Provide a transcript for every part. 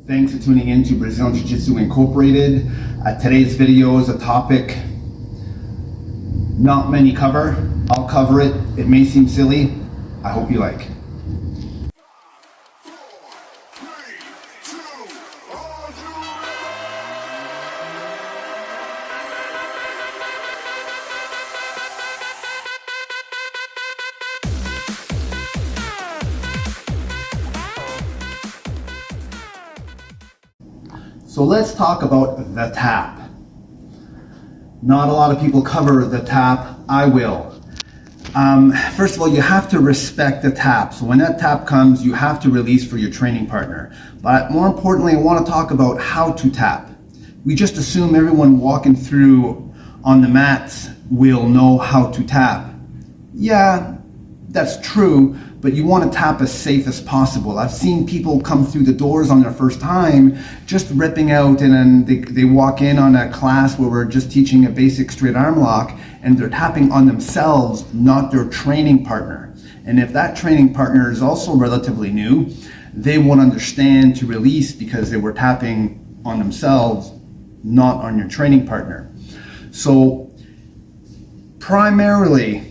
Thanks for tuning in to Brazilian Jiu-Jitsu Incorporated. Today's video is a topic not many cover. I'll cover it. It may seem silly. I hope you like. So let's talk about the tap. Not a lot of people cover the tap. I will. First of all, you have to respect the tap. So when that tap comes, you have to release for your training partner. But more importantly, I want to talk about how to tap. We just assume everyone walking through on the mats will know how to tap. Yeah, that's true, but you want to tap as safe as possible. I've seen people come through the doors on their first time just ripping out, and then they walk in on a class where we're just teaching a basic straight arm lock, and they're tapping on themselves, not their training partner. And if that training partner is also relatively new, they won't understand to release because they were tapping on themselves, not on your training partner. So primarily,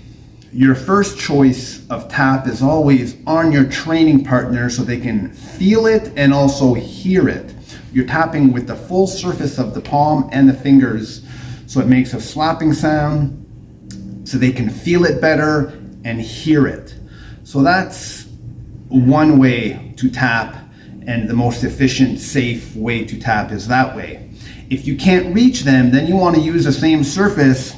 your first choice of tap is always on your training partner so they can feel it and also hear it. You're tapping with the full surface of the palm and the fingers, so it makes a slapping sound so they can feel it better and hear it. So that's one way to tap, and the most efficient, safe way to tap is that way. If you can't reach them, then you want to use the same surface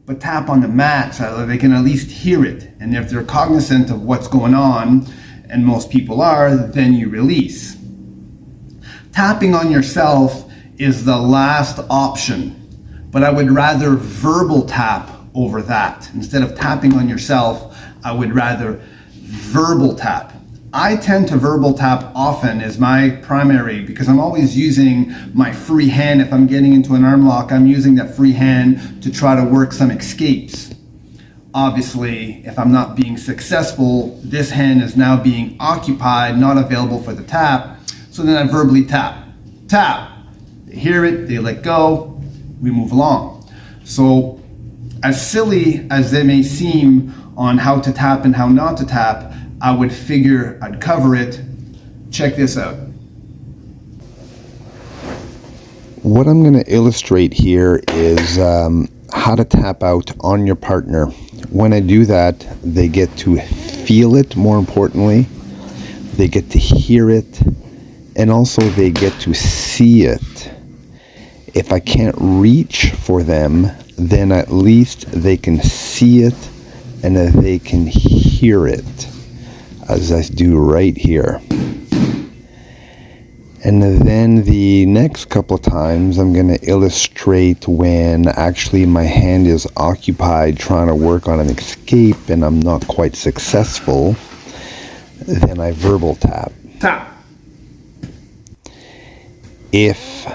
but tap on the mat so that they can at least hear it. And if they're cognizant of what's going on, and most people are, then you release. Tapping on yourself is the last option, but I would rather verbal tap over that. Instead of tapping on yourself, I would rather verbal tap. I tend to verbal tap often as my primary because I'm always using my free hand. If I'm getting into an arm lock, I'm using that free hand to try to work some escapes. Obviously, if I'm not being successful, this hand is now being occupied, not available for the tap. So then I verbally tap. Tap. They hear it, they let go, we move along. So as silly as they may seem on how to tap and how not to tap, I would figure I'd cover it. Check this out. What I'm going to illustrate here is how to tap out on your partner. When I do that, they get to feel it, more importantly. They get to hear it, and also they get to see it. If I can't reach for them, then at least they can see it and they can hear it, as I do right here. And then the next couple of times I'm going to illustrate when actually my hand is occupied trying to work on an escape and I'm not quite successful. Then I verbal tap. Tap. If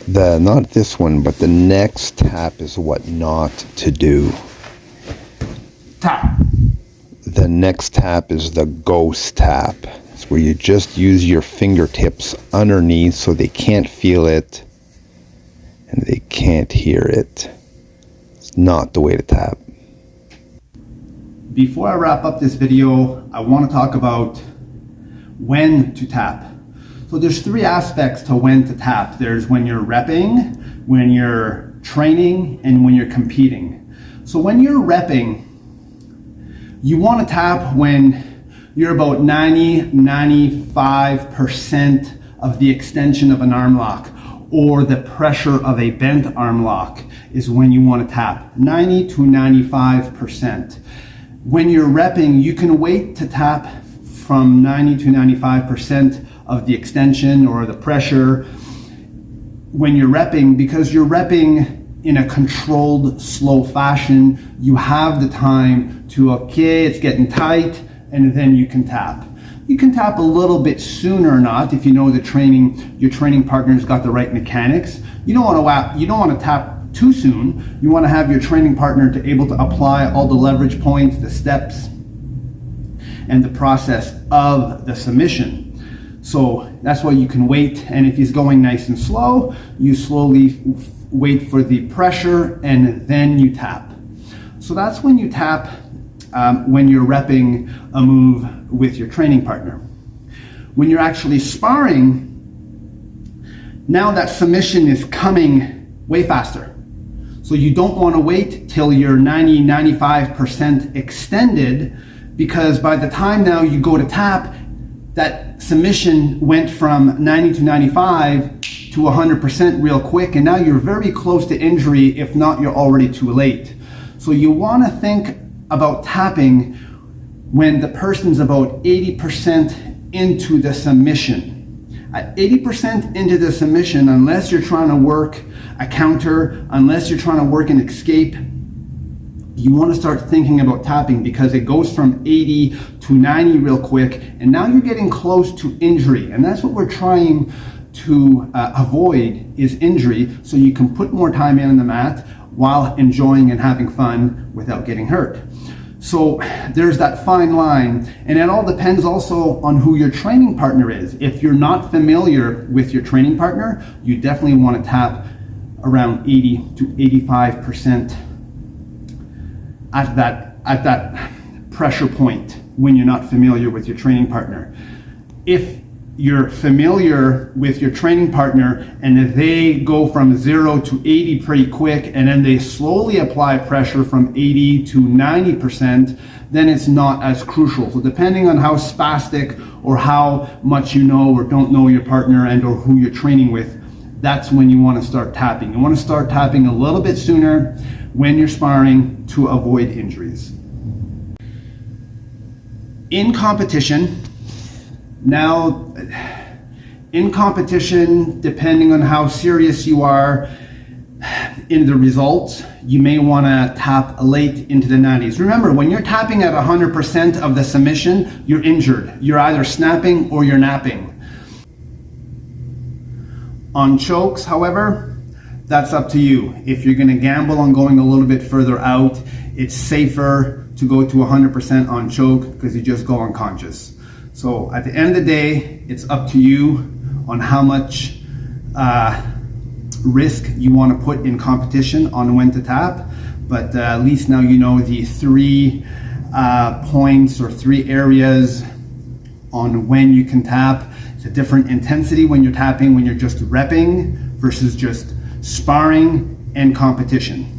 not this one, but the next tap is what not to do. Tap. The next tap is the ghost tap. It's where you just use your fingertips underneath so they can't feel it and they can't hear it. It's not the way to tap. Before I wrap up this video, I want to talk about when to tap. So there's three aspects to when to tap. There's when you're repping, when you're training, and when you're competing. So when you're repping, you want to tap when you're about 90-95% of the extension of an arm lock, or the pressure of a bent arm lock is when you want to tap, 90 to 95%. When you're repping, you can wait to tap from 90 to 95% of the extension or the pressure when you're repping, because you're repping in a controlled, slow fashion. You have the time to, okay, it's getting tight, and then you can tap. You can tap a little bit sooner or not if you know your training partner's got the right mechanics. You don't want to tap too soon. You want to have your training partner to able to apply all the leverage points, the steps, and the process of the submission. So that's why you can wait, and if he's going nice and slow, you slowly wait for the pressure and then you tap. So that's when you tap when you're repping a move with your training partner. When you're actually sparring, now that submission is coming way faster. So you don't want to wait till you're 90-95% extended, because by the time now you go to tap, that submission went from 90 to 95 to 100% real quick, and now you're very close to injury, if not you're already too late. So you want to think about tapping when the person's about 80% into the submission. At 80% into the submission, unless you're trying to work a counter, unless you're trying to work an escape, you want to start thinking about tapping, because it goes from 80 to 90 real quick, and now you're getting close to injury, and that's what we're trying to avoid, is injury, so you can put more time in on the mat while enjoying and having fun without getting hurt. So there's that fine line, and it all depends also on who your training partner is. If you're not familiar with your training partner, you definitely want to tap around 80 to 85% at that pressure point when you're not familiar with your training partner. If you're familiar with your training partner and they go from 0 to 80 pretty quick, and then they slowly apply pressure from 80 to 90%, then it's not as crucial. So depending on how spastic or how much you know or don't know your partner and or who you're training with, that's when you want to start tapping. You want to start tapping a little bit sooner when you're sparring to avoid injuries. In competition, now, in competition, depending on how serious you are in the results, you may want to tap late into the 90s. Remember, when you're tapping at 100% of the submission, you're injured. You're either snapping or you're napping. On chokes, however, that's up to you. If you're going to gamble on going a little bit further out, it's safer to go to 100% on choke, because you just go unconscious. So at the end of the day, it's up to you on how much risk you want to put in competition on when to tap. But at least now you know the 3 points or 3 areas on when you can tap. It's a different intensity when you're tapping, when you're just repping versus just sparring and competition.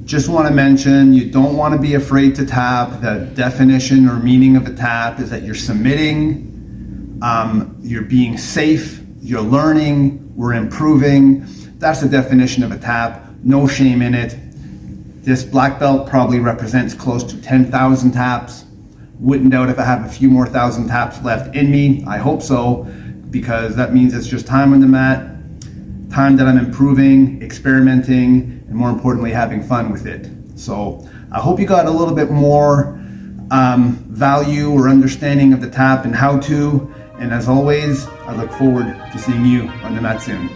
Just want to mention, you don't want to be afraid to tap. The definition or meaning of a tap is that you're submitting, you're being safe, you're learning, we're improving. That's the definition of a tap. No shame in it. This black belt probably represents close to 10,000 taps. Wouldn't doubt if I have a few more thousand taps left in me. I hope so, because that means it's just time on the mat, time that I'm improving, experimenting, and more importantly, having fun with it. So I hope you got a little bit more value or understanding of the tap and how to. And as always, I look forward to seeing you on the mat soon.